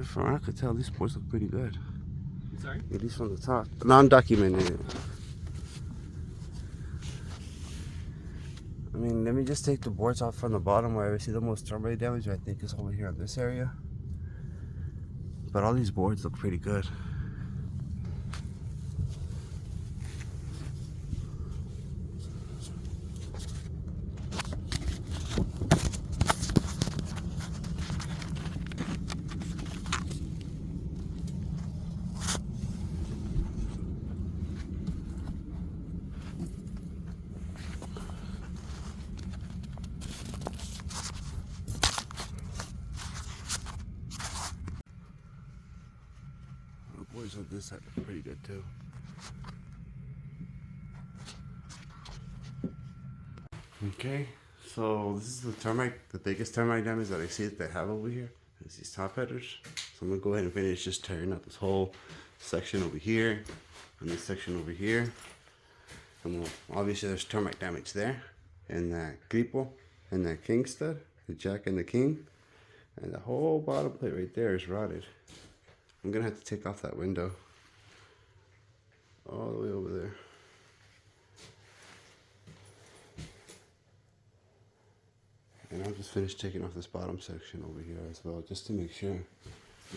From what I could tell, these boards look pretty good. Sorry? At least from the top. Non-documented. I mean, let me just take the boards off from the bottom where I see the most termite damage. I think is over here in this area. But all these boards look pretty good. Boards on this side look pretty good too. Okay, so this is the biggest termite damage that I see that they have over here. Is these top headers. So I'm gonna go ahead and finish just tearing out this whole section over here and this section over here. And well, obviously there's termite damage there, and that gripo and that king stud, the jack and the king, and the whole bottom plate right there is rotted. I'm gonna have to take off that window all the way over there. And I'll just finish taking off this bottom section over here as well, just to make sure. And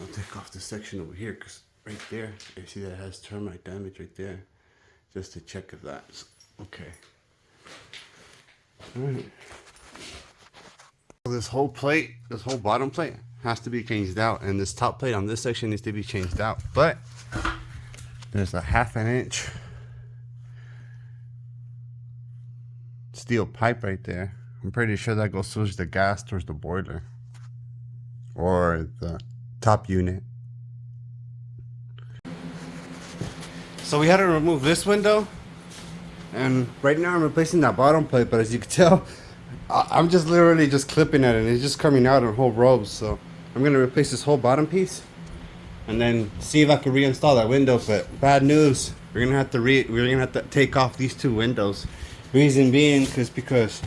I'll take off this section over here, because right there, you see that it has termite damage right there, just to check if that's okay. All right. So this whole plate, this whole bottom plate, has to be changed out, and this top plate on this section needs to be changed out, but there's a 1/2 inch steel pipe right there. I'm pretty sure that goes towards the gas, towards the boiler or the top unit. So we had to remove this window, and right now I'm replacing that bottom plate, but as you can tell, I'm just literally just clipping it and it's just coming out in whole robes. So I'm gonna replace this whole bottom piece and then see if I can reinstall that window. But bad news, we're gonna have to take off these two windows. Reason being because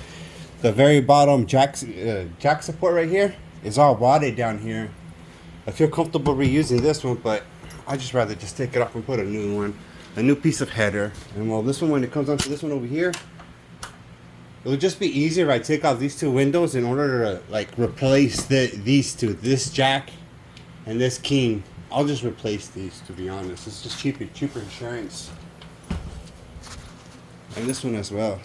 the very bottom jack support right here is all rotted down here. I feel comfortable reusing this one, but I just rather just take it off and put a new one, a new piece of header. And well, this one, when it comes onto this one over here, it would just be easier if I take out these two windows in order to like replace these two, this jack and this king. I'll just replace these, to be honest. It's just cheaper insurance. And this one as well.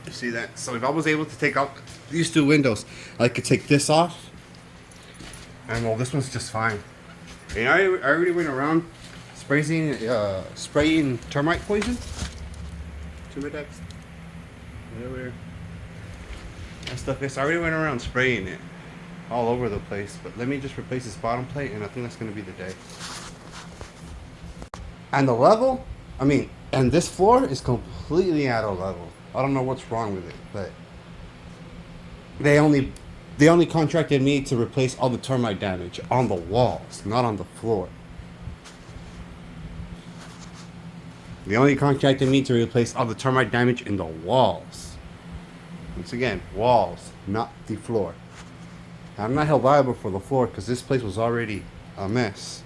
You see that? So if I was able to take out these two windows, I could take this off. And well, this one's just fine. And I already went around spraying termite poison. Termite, whatever that stuff is. I already went around spraying it all over the place. But let me just replace this bottom plate, and I think that's gonna be the day. And the level, I mean, and this floor is completely out of level. I don't know what's wrong with it, but they only contracted me to replace all the termite damage on the walls, not on the floor. They only contracted me to replace all the termite damage in the walls. Once again, walls, not the floor. I'm not held liable for the floor because this place was already a mess.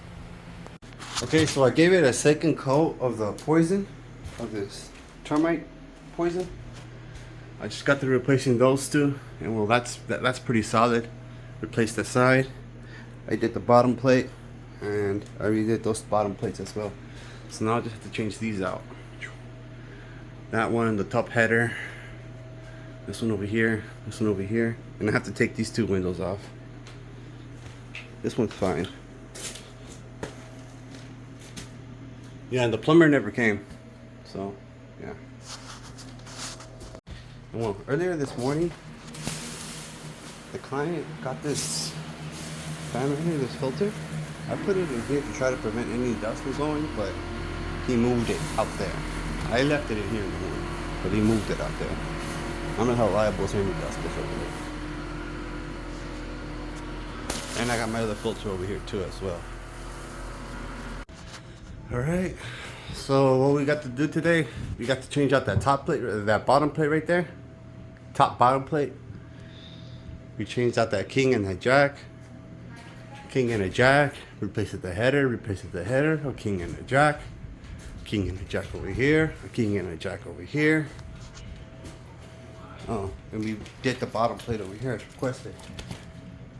Okay, so I gave it a second coat of the poison, of this termite poison. I just got to replacing those two, and well, that's pretty solid. Replaced the side. I did the bottom plate, and I redid those bottom plates as well. So now I just have to change these out. That one, the top header. This one over here. This one over here. And I have to take these two windows off. This one's fine. Yeah, and the plumber never came. So, yeah. Well, earlier this morning, the client got this fan right here, this filter. I put it in here to try to prevent any dust from going, but he moved it out there. I left it in here in the morning, but he moved it out there. I'm not held liable for any dust over there. And I got my other filter over here too as well. Alright, so what we got to do today, we got to change out that top plate, that bottom plate right there. Top bottom plate. We changed out that king and that jack. King and a jack. Replaced the header. Replaced the header. A king and a jack. King and a jack over here. A king and a jack over here. Oh, and we did the bottom plate over here as requested.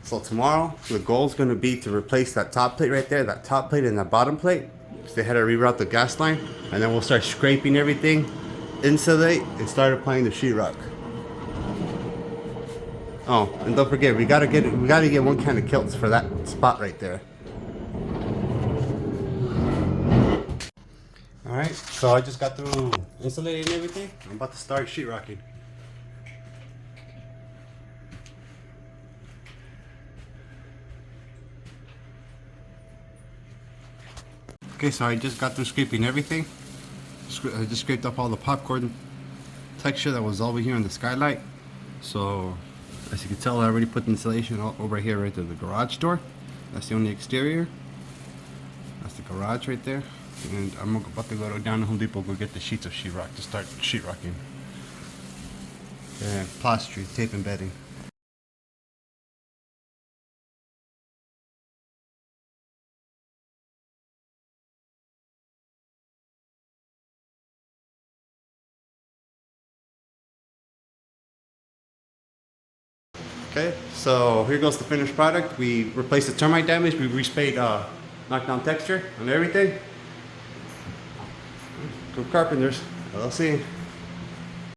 So tomorrow, the goal is going to be to replace that top plate right there, that top plate and that bottom plate. Because they had to reroute the gas line. And then we'll start scraping everything, insulate, and start applying the sheetrock. Oh, and don't forget, we gotta get one can of kilts for that spot right there. All right, so I just got through insulating and everything. I'm about to start sheetrocking. Okay, so I just got through scraping everything. I just scraped up all the popcorn texture that was over here in the skylight. So, as you can tell, I already put the insulation over here right to the garage door. That's the only exterior. That's the garage right there. And I'm about to go down to Home Depot, go get the sheets of sheetrock to start sheetrocking. And plastering, tape and bedding. Okay, so here goes the finished product. We replaced the termite damage. We resprayed knockdown texture on everything. Good carpenters. LLC.